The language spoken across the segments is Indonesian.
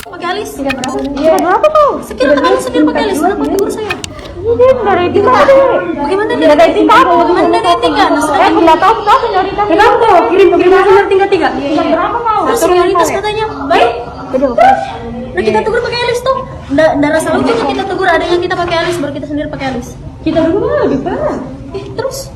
Pakai alis. Tiga berapa tuh? Sekitar pakai alis. Kenapa tegur saya? Ini dari etika deh. Bagaimana Tidak ada etika. Bagaimana dari etika? Tidak tahu senioritas. Kenapa tuh? Kirim bagaimana tingkat-tiga? Berapa mau? Terus senioritas katanya. Baik. Nah kita tegur pakai alis tuh. Nggak rasa lucu tuh kita tegur. Ada yang kita pakai alis, baru kita sendiri pakai alis. Kita dulu lebih parah. Terus?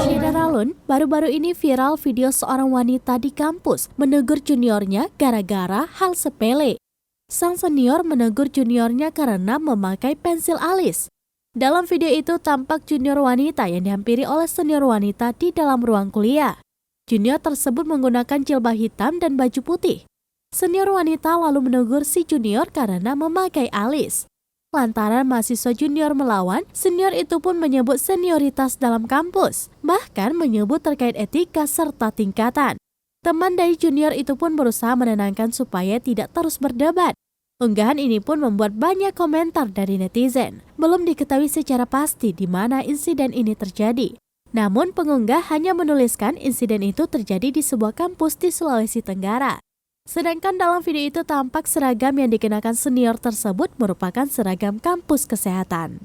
Syederalun, baru-baru ini viral video seorang wanita di kampus menegur juniornya gara-gara hal sepele. Sang senior menegur juniornya karena memakai pensil alis. Dalam video itu tampak junior wanita yang dihampiri oleh senior wanita di dalam ruang kuliah. Junior tersebut menggunakan jilbab hitam dan baju putih. Senior wanita lalu menegur si junior karena memakai alis. Lantaran mahasiswa junior melawan, senior itu pun menyebut senioritas dalam kampus, bahkan menyebut terkait etika serta tingkatan. Teman dari junior itu pun berusaha menenangkan supaya tidak terus berdebat. Unggahan ini pun membuat banyak komentar dari netizen. Belum diketahui secara pasti di mana insiden ini terjadi. Namun pengunggah hanya menuliskan insiden itu terjadi di sebuah kampus di Sulawesi Tenggara. Sedangkan dalam video itu tampak seragam yang dikenakan senior tersebut merupakan seragam kampus kesehatan.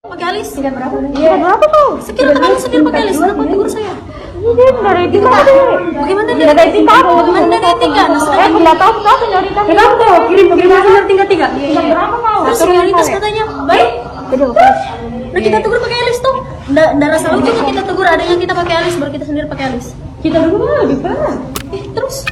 Pakai alis. Tiga berapa tuh? Sekitar pakai alis. Kenapa tegur saya? Ini dari etika deh. Bagaimana Tidak ada etika. Bagaimana dari etika? Tidak tahu senioritas. Kenapa tuh? Kirim bagaimana tingkat-tiga? Berapa mau? Terus senioritas katanya. Baik. Nah kita tegur pakai alis tuh. Nggak rasa lucu tuh kita tegur. Ada yang kita pakai alis, baru kita sendiri pakai alis. Kita dulu lebih parah. Terus?